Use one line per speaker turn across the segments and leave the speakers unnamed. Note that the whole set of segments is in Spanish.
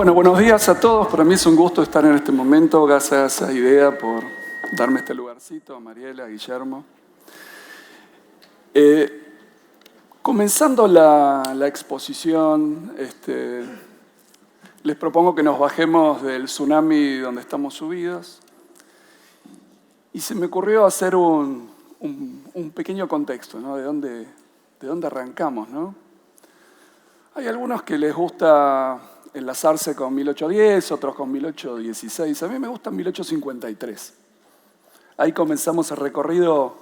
Bueno, buenos días a todos. Para mí es un gusto estar en este momento. Gracias a IDEA por darme este lugarcito, a Mariela, a Guillermo. Comenzando la exposición, les propongo que nos bajemos del tsunami donde estamos subidos. Y se me ocurrió hacer un pequeño contexto, ¿no? De dónde arrancamos, ¿no? Hay algunos que les gusta enlazarse con 1810, otros con 1816. A mí me gusta 1853. Ahí comenzamos el recorrido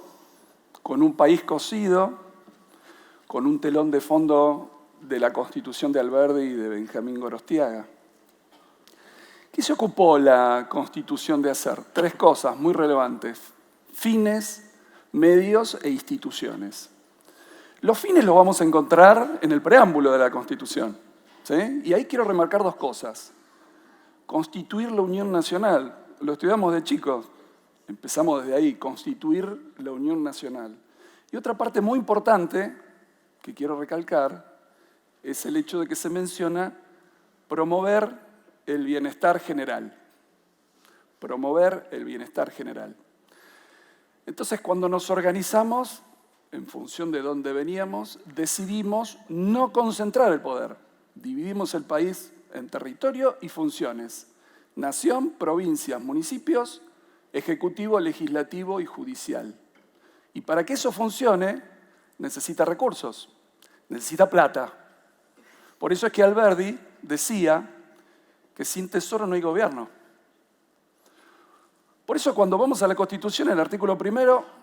con un país cosido, con un telón de fondo de la Constitución de Alberdi y de Benjamín Gorostiaga. ¿Qué se ocupó la Constitución de hacer? Tres cosas muy relevantes: fines, medios e instituciones. Los fines los vamos a encontrar en el preámbulo de la Constitución, ¿sí? Y ahí quiero remarcar dos cosas. Constituir la Unión Nacional, lo estudiamos de chicos, empezamos desde ahí, constituir la Unión Nacional. Y otra parte muy importante que quiero recalcar es el hecho de que se menciona promover el bienestar general. Promover el bienestar general. Entonces, cuando nos organizamos, en función de dónde veníamos, decidimos no concentrar el poder. Dividimos el país en territorio y funciones: nación, provincias, municipios, ejecutivo, legislativo y judicial. Y para que eso funcione, necesita recursos, necesita plata. Por eso es que Alberdi decía que sin tesoro no hay gobierno. Por eso cuando vamos a la Constitución, el artículo primero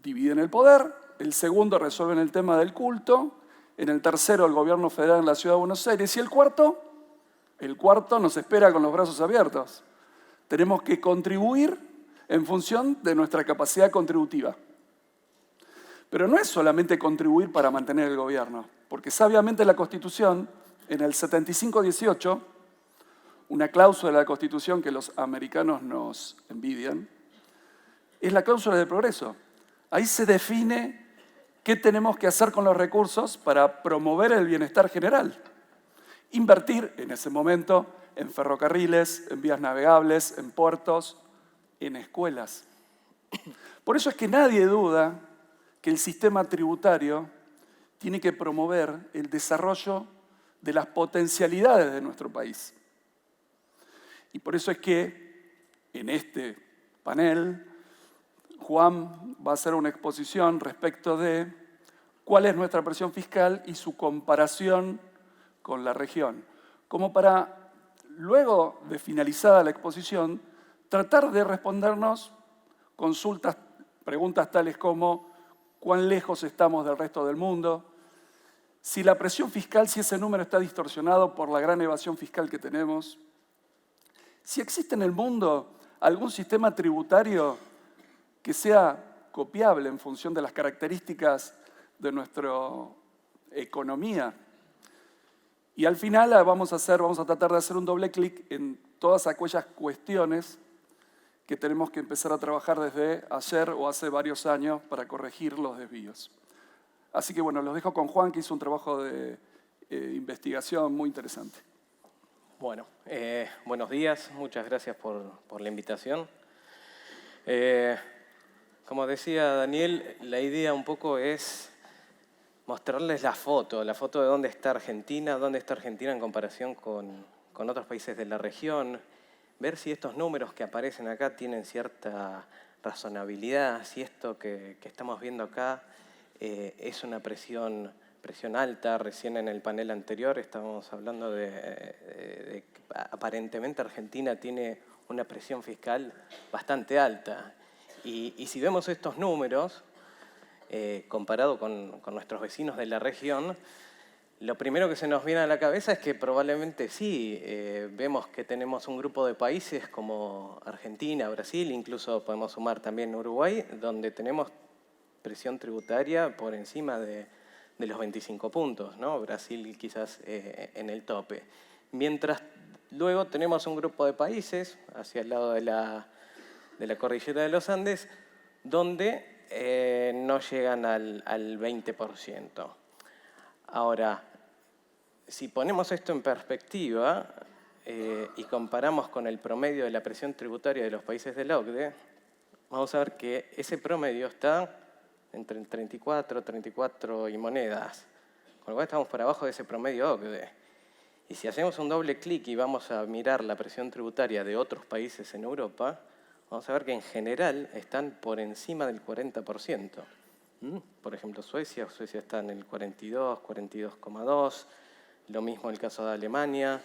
dividen el poder, el segundo resuelven el tema del culto, en el tercero el gobierno federal en la Ciudad de Buenos Aires, y el cuarto nos espera con los brazos abiertos. Tenemos que contribuir en función de nuestra capacidad contributiva. Pero no es solamente contribuir para mantener el gobierno, porque sabiamente la Constitución, en el 75-18, una cláusula de la Constitución que los americanos nos envidian, es la cláusula del progreso. Ahí se define qué tenemos que hacer con los recursos para promover el bienestar general. Invertir en ese momento en ferrocarriles, en vías navegables, en puertos, en escuelas. Por eso es que nadie duda que el sistema tributario tiene que promover el desarrollo de las potencialidades de nuestro país. Y por eso es que en este panel Juan va a hacer una exposición respecto de cuál es nuestra presión fiscal y su comparación con la región, como para, luego de finalizada la exposición, tratar de respondernos preguntas tales como cuán lejos estamos del resto del mundo, si la presión fiscal, si ese número está distorsionado por la gran evasión fiscal que tenemos, si existe en el mundo algún sistema tributario que sea copiable en función de las características de nuestra economía. Y al final vamos a tratar de hacer un doble clic en todas aquellas cuestiones que tenemos que empezar a trabajar desde ayer o hace varios años para corregir los desvíos. Así que bueno, los dejo con Juan, que hizo un trabajo de investigación muy interesante.
Bueno, buenos días, muchas gracias por la invitación. Como decía Daniel, la idea un poco es mostrarles la foto de dónde está Argentina en comparación con otros países de la región, ver si estos números que aparecen acá tienen cierta razonabilidad, si esto que estamos viendo acá es una presión alta. Recién en el panel anterior estábamos hablando de que aparentemente Argentina tiene una presión fiscal bastante alta. Y si vemos estos números, comparado con nuestros vecinos de la región, lo primero que se nos viene a la cabeza es que probablemente sí, vemos que tenemos un grupo de países como Argentina, Brasil, incluso podemos sumar también Uruguay, donde tenemos presión tributaria por encima de los 25 puntos, ¿no? Brasil quizás en el tope. Mientras luego tenemos un grupo de países hacia el lado de la cordillera de los Andes, donde no llegan al 20%. Ahora, si ponemos esto en perspectiva, y comparamos con el promedio de la presión tributaria de los países de la OCDE, vamos a ver que ese promedio está entre el 34 y monedas, con lo cual estamos por abajo de ese promedio OCDE. Y si hacemos un doble clic y vamos a mirar la presión tributaria de otros países en Europa, vamos a ver que en general están por encima del 40%. Por ejemplo, Suecia está en el 42, 42,2%, lo mismo el caso de Alemania,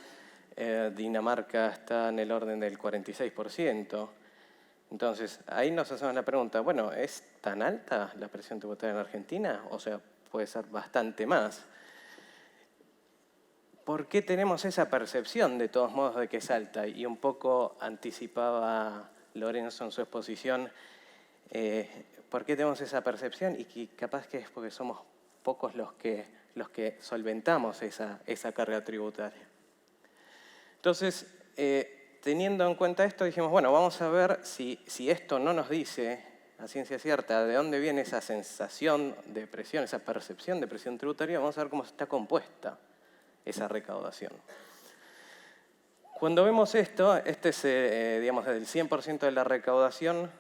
Dinamarca está en el orden del 46%. Entonces, ahí nos hacemos la pregunta, bueno, ¿es tan alta la presión tributaria en Argentina? O sea, puede ser bastante más. ¿Por qué tenemos esa percepción, de todos modos, de que es alta? Y un poco anticipaba Lorenzo en su exposición, ¿por qué tenemos esa percepción? Y que capaz que es porque somos pocos los que solventamos esa carga tributaria. Entonces, teniendo en cuenta esto, dijimos, bueno, vamos a ver si esto no nos dice a ciencia cierta de dónde viene esa sensación de presión, esa percepción de presión tributaria, vamos a ver cómo está compuesta esa recaudación. Cuando vemos esto, este es, digamos, del 100% de la recaudación,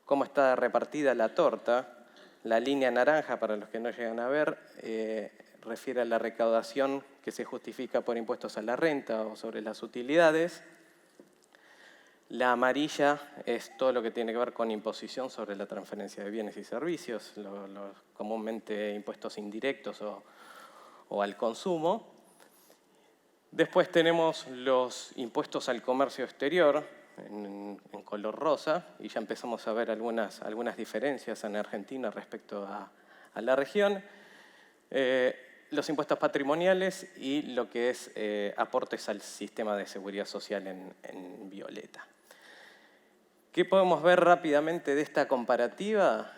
cómo está repartida la torta. La línea naranja, para los que no llegan a ver, refiere a la recaudación que se justifica por impuestos a la renta o sobre las utilidades. La amarilla es todo lo que tiene que ver con imposición sobre la transferencia de bienes y servicios, comúnmente impuestos indirectos o al consumo. Después tenemos los impuestos al comercio exterior, en color rosa, y ya empezamos a ver algunas diferencias en Argentina respecto a la región. Los impuestos patrimoniales y lo que es aportes al sistema de seguridad social en violeta. ¿Qué podemos ver rápidamente de esta comparativa?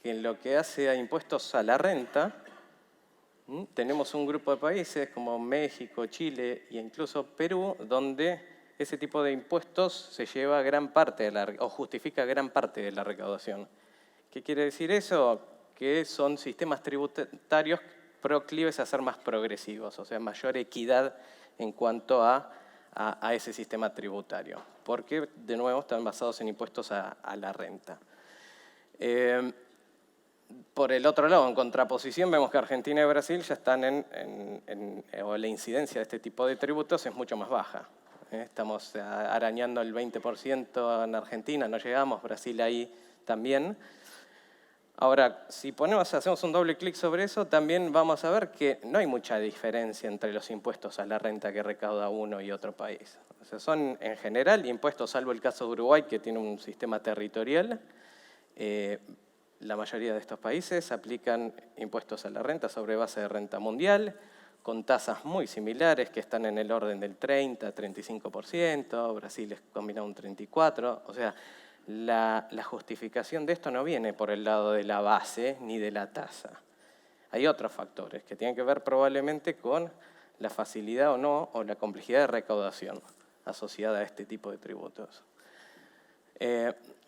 Que en lo que hace a impuestos a la renta, tenemos un grupo de países como México, Chile e incluso Perú, donde ese tipo de impuestos se lleva gran parte o justifica gran parte de la recaudación. ¿Qué quiere decir eso? Que son sistemas tributarios proclives a ser más progresivos, o sea, mayor equidad en cuanto a ese sistema tributario, porque, de nuevo, están basados en impuestos a la renta. Por el otro lado, en contraposición, vemos que Argentina y Brasil ya están o la incidencia de este tipo de tributos es mucho más baja. Estamos arañando el 20% en Argentina, no llegamos, Brasil ahí también. Ahora, si hacemos un doble clic sobre eso, también vamos a ver que no hay mucha diferencia entre los impuestos a la renta que recauda uno y otro país. O sea, son en general impuestos, salvo el caso de Uruguay, que tiene un sistema territorial. La mayoría de estos países aplican impuestos a la renta sobre base de renta mundial, con tasas muy similares que están en el orden del 30-35%, Brasil es combinado un 34%, o sea, la justificación de esto no viene por el lado de la base ni de la tasa. Hay otros factores que tienen que ver probablemente con la facilidad o no, o la complejidad de recaudación asociada a este tipo de tributos.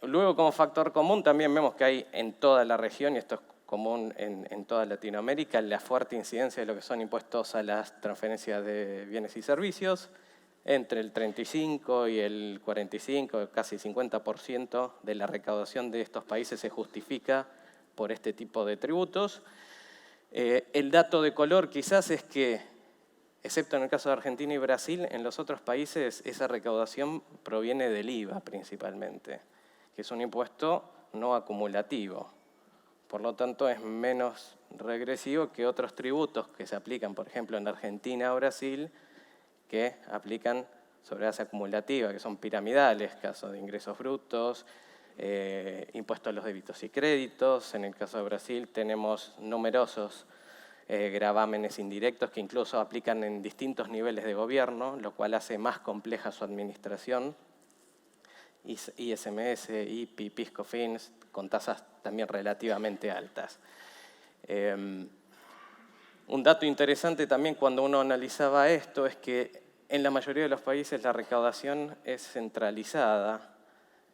Luego, como factor común, también vemos que hay en toda la región, y esto es común en toda Latinoamérica, la fuerte incidencia de lo que son impuestos a las transferencias de bienes y servicios, entre el 35 y el 45, casi 50% de la recaudación de estos países se justifica por este tipo de tributos. El dato de color quizás es que, excepto en el caso de Argentina y Brasil, en los otros países esa recaudación proviene del IVA principalmente, que es un impuesto no acumulativo. Por lo tanto, es menos regresivo que otros tributos que se aplican, por ejemplo, en Argentina o Brasil, que aplican sobre base acumulativa, que son piramidales, caso de ingresos brutos, impuestos a los débitos y créditos. En el caso de Brasil tenemos numerosos gravámenes indirectos que incluso aplican en distintos niveles de gobierno, lo cual hace más compleja su administración. ISMS, IPI, PIS/COFINS, con tasas también relativamente altas. Un dato interesante también cuando uno analizaba esto es que en la mayoría de los países la recaudación es centralizada,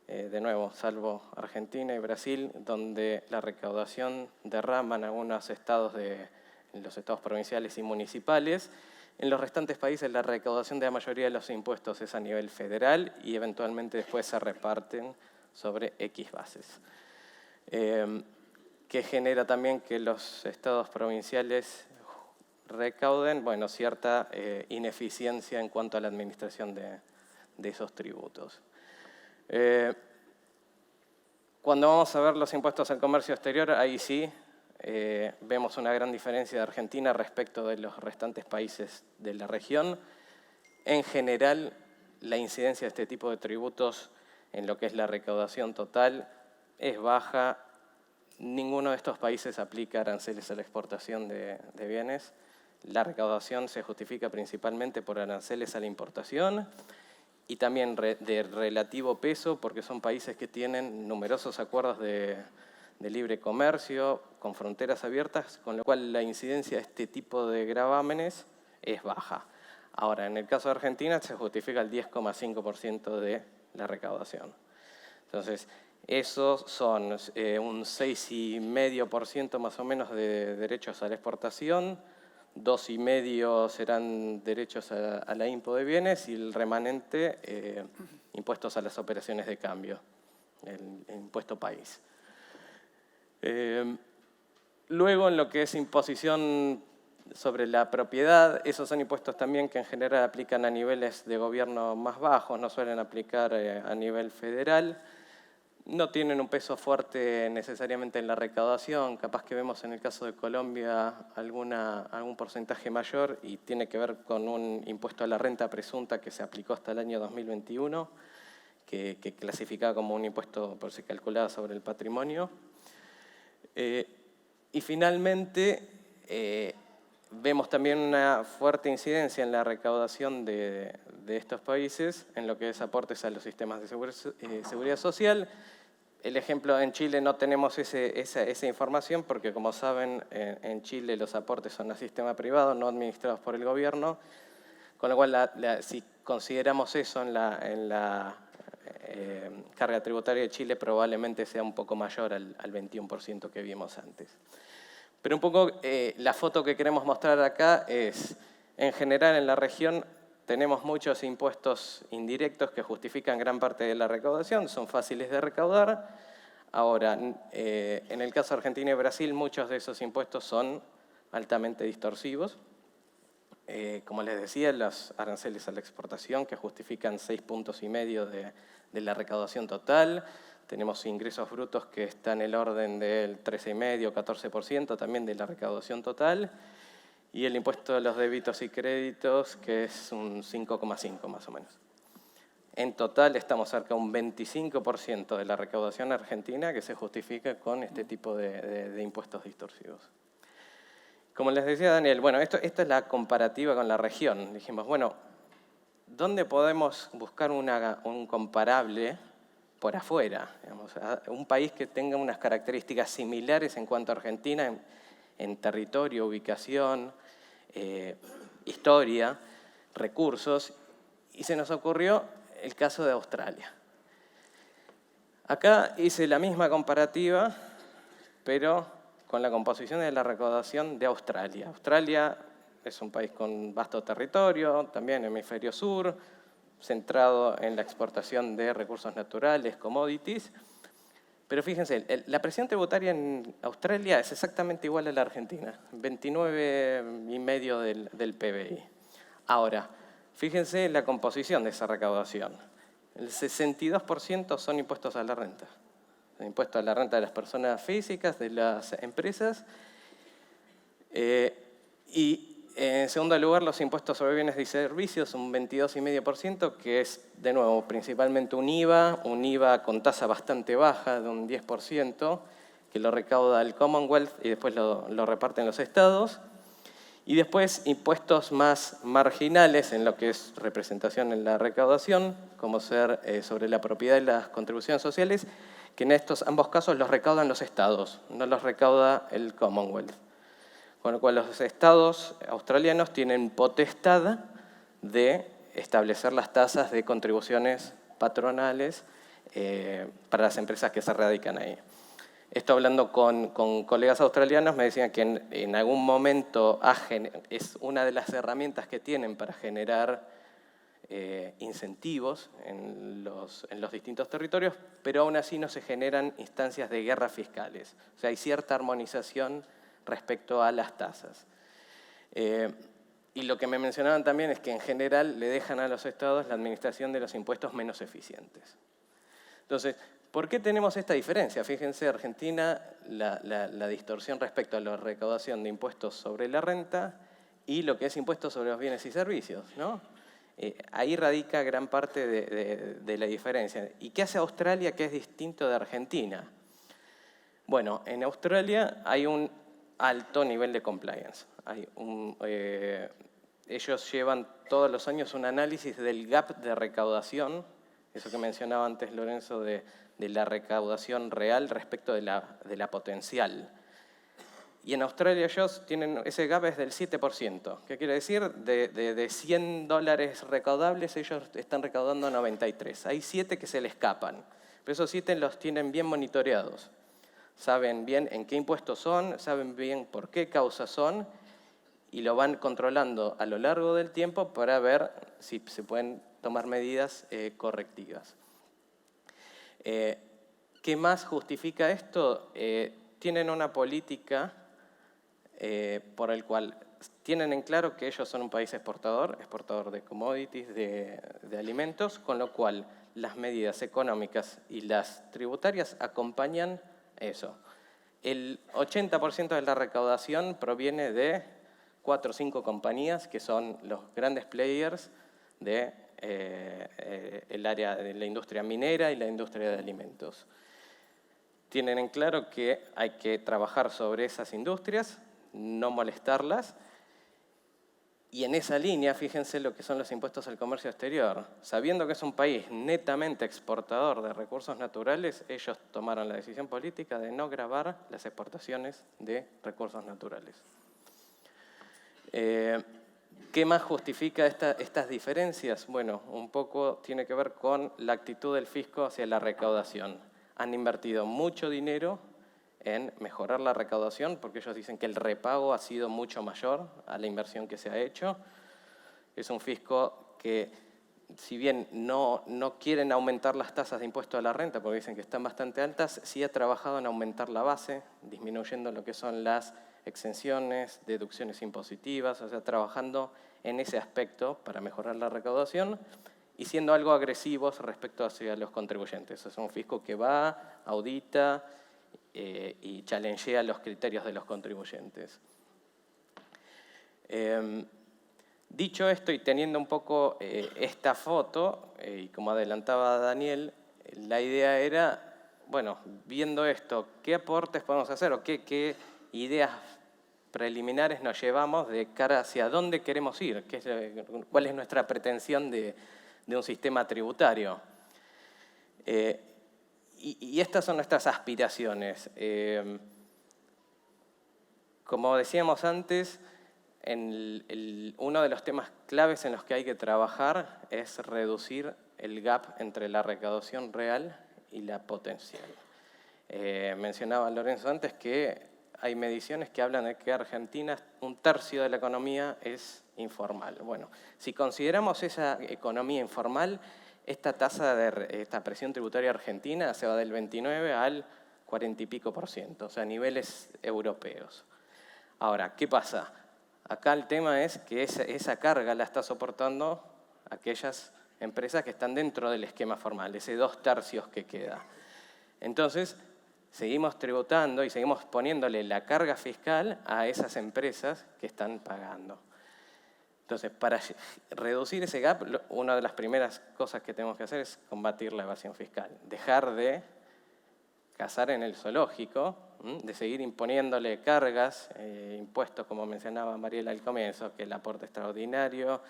de nuevo, salvo Argentina y Brasil, donde la recaudación derrama en algunos estados, en los estados provinciales y municipales, En los restantes países la recaudación de la mayoría de los impuestos es a nivel federal y eventualmente después se reparten sobre X bases. Que genera también que los estados provinciales recauden, bueno, cierta ineficiencia en cuanto a la administración de esos tributos. Cuando vamos a ver los impuestos al comercio exterior, ahí sí vemos una gran diferencia de Argentina respecto de los restantes países de la región. En general, la incidencia de este tipo de tributos en lo que es la recaudación total es baja. Ninguno de estos países aplica aranceles a la exportación de bienes. La recaudación se justifica principalmente por aranceles a la importación y también de relativo peso, porque son países que tienen numerosos acuerdos de libre comercio, con fronteras abiertas, con lo cual la incidencia de este tipo de gravámenes es baja. Ahora, en el caso de Argentina se justifica el 10,5% de la recaudación. Entonces, esos son un 6,5% más o menos de derechos a la exportación, 2,5% serán derechos a la impo de bienes y el remanente impuestos a las operaciones de cambio, el impuesto país. Luego, en lo que es imposición sobre la propiedad, esos son impuestos también que en general aplican a niveles de gobierno más bajos, no suelen aplicar a nivel federal. No tienen un peso fuerte necesariamente en la recaudación, capaz que vemos en el caso de Colombia algún porcentaje mayor y tiene que ver con un impuesto a la renta presunta que se aplicó hasta el año 2021, que clasificaba como un impuesto por si calculaba sobre el patrimonio. Y finalmente, vemos también una fuerte incidencia en la recaudación de estos países en lo que es aportes a los sistemas de seguridad social. El ejemplo, en Chile no tenemos esa información porque, como saben, en Chile los aportes son a sistema privado, no administrados por el gobierno, con lo cual si consideramos eso en la carga tributaria de Chile, probablemente sea un poco mayor al 21% que vimos antes. Pero un poco la foto que queremos mostrar acá es, en general en la región tenemos muchos impuestos indirectos que justifican gran parte de la recaudación, son fáciles de recaudar. Ahora, en el caso de Argentina y Brasil, muchos de esos impuestos son altamente distorsivos. Como les decía, los aranceles a la exportación que justifican 6,5 puntos de la recaudación total. Tenemos ingresos brutos que están en el orden del 13,5, 14% también de la recaudación total. Y el impuesto a los débitos y créditos, que es un 5,5 más o menos. En total estamos cerca de un 25% de la recaudación argentina que se justifica con este tipo de impuestos distorsivos. Como les decía Daniel, bueno, esta es la comparativa con la región. Dijimos, bueno, ¿dónde podemos buscar un comparable por afuera? Digamos, un país que tenga unas características similares en cuanto a Argentina en territorio, ubicación, historia, recursos, y se nos ocurrió el caso de Australia. Acá hice la misma comparativa, pero con la composición de la recaudación de Australia. Australia es un país con vasto territorio, también hemisferio sur, centrado en la exportación de recursos naturales, commodities. Pero fíjense, la presión tributaria en Australia es exactamente igual a la Argentina, 29,5% del PBI. Ahora, fíjense la composición de esa recaudación. El 62% son impuestos a la renta. El impuesto a la renta de las personas físicas, de las empresas. Y en segundo lugar, los impuestos sobre bienes y servicios, un 22,5%, que es, de nuevo, principalmente un IVA con tasa bastante baja, de un 10%, que lo recauda el Commonwealth y después lo reparten los estados. Y después impuestos más marginales en lo que es representación en la recaudación, como ser sobre la propiedad y las contribuciones sociales, que en ambos casos los recaudan los estados, no los recauda el Commonwealth. Con lo cual los estados australianos tienen potestad de establecer las tasas de contribuciones patronales para las empresas que se radican ahí. Esto hablando con colegas australianos me decían que en algún momento es una de las herramientas que tienen para generar incentivos en los distintos territorios, pero aún así no se generan instancias de guerras fiscales. O sea, hay cierta armonización respecto a las tasas. Y lo que me mencionaban también es que en general le dejan a los estados la administración de los impuestos menos eficientes. Entonces, ¿por qué tenemos esta diferencia? Fíjense, Argentina, la distorsión respecto a la recaudación de impuestos sobre la renta y lo que es impuestos sobre los bienes y servicios, ¿no? Ahí radica gran parte de la diferencia. ¿Y qué hace Australia que es distinto de Argentina? Bueno, en Australia hay un alto nivel de compliance. Ellos llevan todos los años un análisis del gap de recaudación, eso que mencionaba antes Lorenzo de la recaudación real respecto de la potencial. Y en Australia ellos tienen, ese gap es del 7%. ¿Qué quiere decir? De $100 recaudables, ellos están recaudando 93. Hay 7 que se le escapan, pero esos 7 los tienen bien monitoreados. Saben bien en qué impuestos son, saben bien por qué causas son, y lo van controlando a lo largo del tiempo para ver si se pueden tomar medidas correctivas. ¿Qué más justifica esto? Tienen una política por el cual tienen en claro que ellos son un país exportador de commodities, de alimentos, con lo cual las medidas económicas y las tributarias acompañan eso. El 80% de la recaudación proviene de 4 o 5 compañías que son los grandes players de el área de la industria minera y la industria de alimentos. Tienen en claro que hay que trabajar sobre esas industrias, no molestarlas, y en esa línea, fíjense lo que son los impuestos al comercio exterior. Sabiendo que es un país netamente exportador de recursos naturales, ellos tomaron la decisión política de no gravar las exportaciones de recursos naturales. ¿Qué más justifica estas diferencias? Bueno, un poco tiene que ver con la actitud del fisco hacia la recaudación. Han invertido mucho dinero en mejorar la recaudación, porque ellos dicen que el repago ha sido mucho mayor a la inversión que se ha hecho. Es un fisco que, si bien no quieren aumentar las tasas de impuesto a la renta, porque dicen que están bastante altas, sí ha trabajado en aumentar la base, disminuyendo lo que son las exenciones, deducciones impositivas, o sea, trabajando en ese aspecto para mejorar la recaudación y siendo algo agresivos respecto hacia los contribuyentes. Es un fisco que va, audita y challengea los criterios de los contribuyentes. Dicho esto y teniendo un poco esta foto, y como adelantaba Daniel, la idea era, bueno, viendo esto, ¿qué aportes podemos hacer o qué ideas preliminares nos llevamos de cara hacia dónde queremos ir? ¿Cuál es nuestra pretensión de un sistema tributario? Y estas son nuestras aspiraciones. Como decíamos antes, uno de los temas claves en los que hay que trabajar es reducir el gap entre la recaudación real y la potencial. Mencionaba Lorenzo antes que hay mediciones que hablan de que Argentina, 1/3 de la economía es informal. Bueno, si consideramos esa economía informal, esta presión tributaria argentina se va del 29 al 40 y pico %, o sea, a niveles europeos. Ahora, ¿qué pasa? Acá el tema es que esa carga la está soportando aquellas empresas que están dentro del esquema formal, ese 2/3 que queda. Entonces, seguimos tributando y seguimos poniéndole la carga fiscal a esas empresas que están pagando. Entonces, para reducir ese gap, una de las primeras cosas que tenemos que hacer es combatir la evasión fiscal. Dejar de cazar en el zoológico, de seguir imponiéndole cargas, impuestos, como mencionaba Mariela al comienzo, que el aporte extraordinario,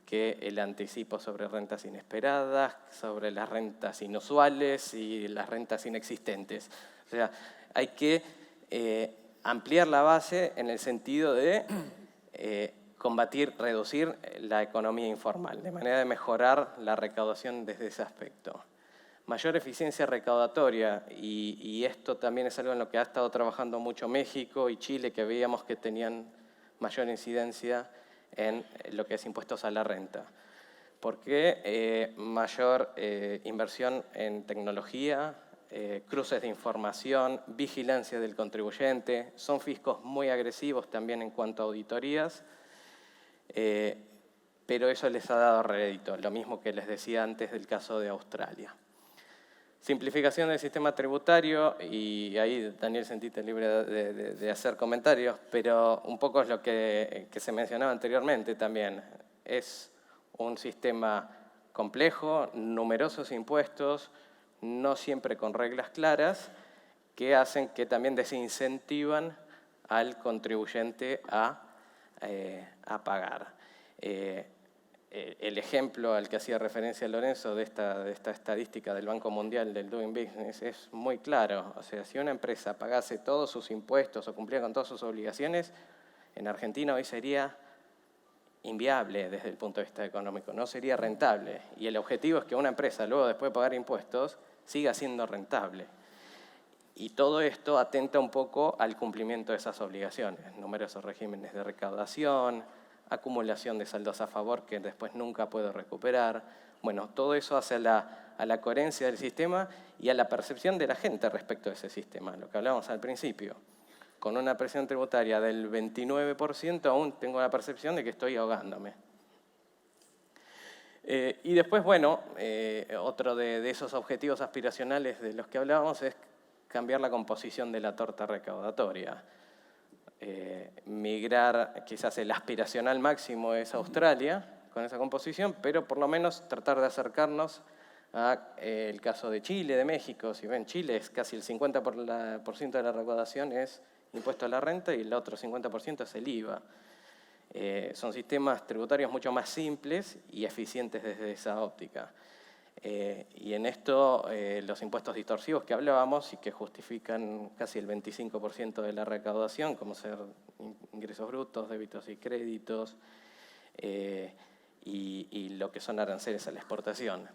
que el anticipo sobre rentas inesperadas, sobre las rentas inusuales y las rentas inexistentes. O sea, hay que ampliar la base en el sentido de combatir, reducir la economía informal, de manera de mejorar la recaudación desde ese aspecto. mayor eficiencia recaudatoria, y esto también es algo en lo que ha estado trabajando mucho México y Chile, que veíamos que tenían mayor incidencia en lo que es impuestos a la renta. ¿Por qué? Mayor inversión en tecnología, cruces de información, vigilancia del contribuyente, son fiscos muy agresivos también en cuanto a auditorías, pero eso les ha dado rédito, lo mismo que les decía antes del caso de Australia. Simplificación del sistema tributario, y ahí, Daniel, sentite libre de hacer comentarios, pero un poco es lo que se mencionaba anteriormente también. Es un sistema complejo, numerosos impuestos, no siempre con reglas claras, que hacen que también desincentivan al contribuyente a pagar. El ejemplo al que hacía referencia Lorenzo de esta estadística del Banco Mundial del Doing Business es muy claro. O sea, si una empresa pagase todos sus impuestos o cumpliera con todas sus obligaciones, en Argentina hoy sería inviable desde el punto de vista económico, no sería rentable. Y el objetivo es que una empresa, luego después de pagar impuestos, siga siendo rentable. Y todo esto atenta un poco al cumplimiento de esas obligaciones. Numerosos regímenes de recaudación, acumulación de saldos a favor que después nunca puedo recuperar. Bueno, todo eso hace a la coherencia del sistema y a la percepción de la gente respecto de ese sistema, lo que hablábamos al principio. Con una presión tributaria del 29% aún tengo la percepción de que estoy ahogándome. Y después, bueno, otro de esos objetivos aspiracionales de los que hablábamos es cambiar la composición de la torta recaudatoria. Migrar, quizás el aspiracional máximo es Australia, con esa composición, pero por lo menos tratar de acercarnos al caso de Chile, de México. Si ven, Chile es casi el 50% de la recaudación es impuesto a la renta y el otro 50% es el IVA. Son sistemas tributarios mucho más simples y eficientes desde esa óptica. Y en esto los impuestos distorsivos que hablábamos y que justifican casi el 25% de la recaudación, como ser ingresos brutos, débitos y créditos, y lo que son aranceles a la exportación.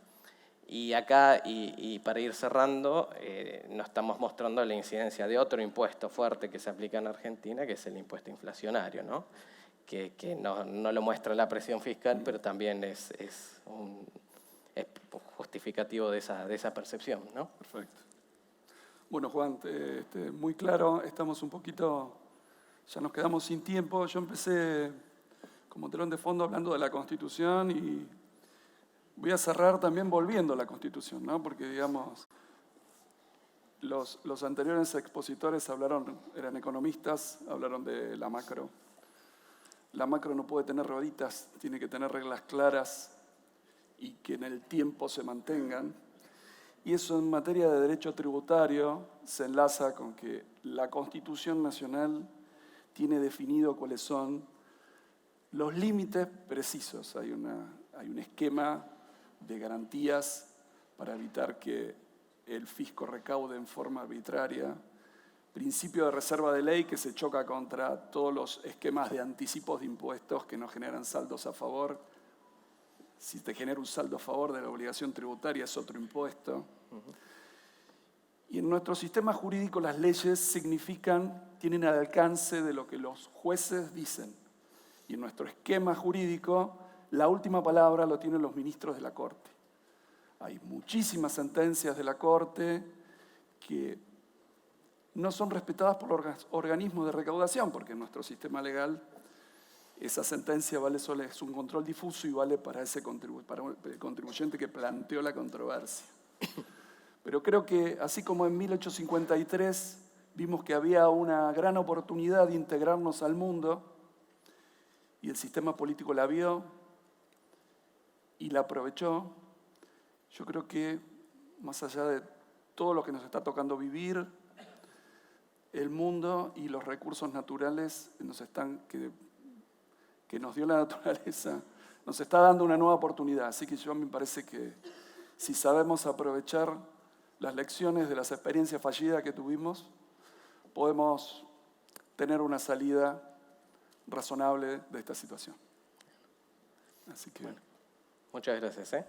Y acá, y para ir cerrando, nos estamos mostrando la incidencia de otro impuesto fuerte que se aplica en Argentina, que es el impuesto inflacionario, ¿no? Que no lo muestra la presión fiscal, pero también es justificativo de esa percepción, ¿no?
Perfecto. Bueno, Juan, muy claro, estamos un poquito, ya nos quedamos sin tiempo. Yo empecé como telón de fondo hablando de la Constitución y voy a cerrar también volviendo a la Constitución, ¿no? Porque, digamos, los anteriores expositores eran economistas, hablaron de la macro. La macro no puede tener rueditas, tiene que tener reglas claras y que en el tiempo se mantengan. Y eso en materia de derecho tributario se enlaza con que la Constitución Nacional tiene definido cuáles son los límites precisos. Hay un esquema de garantías para evitar que el fisco recaude en forma arbitraria. Principio de reserva de ley que se choca contra todos los esquemas de anticipos de impuestos que no generan saldos a favor. Si te genera un saldo a favor de la obligación tributaria es otro impuesto. Y en nuestro sistema jurídico las leyes tienen al alcance de lo que los jueces dicen. Y en nuestro esquema jurídico la última palabra lo tienen los ministros de la Corte. Hay muchísimas sentencias de la Corte que no son respetadas por los organismos de recaudación, porque en nuestro sistema legal esa sentencia es un control difuso y vale para el contribuyente que planteó la controversia. Pero creo que, así como en 1853 vimos que había una gran oportunidad de integrarnos al mundo, y el sistema político la vio y la aprovechó, yo creo que, más allá de todo lo que nos está tocando vivir, el mundo y los recursos naturales que nos dio la naturaleza, nos está dando una nueva oportunidad. Así que me parece que si sabemos aprovechar las lecciones de las experiencias fallidas que tuvimos, podemos tener una salida razonable de esta situación. Así que...
Bueno, muchas gracias.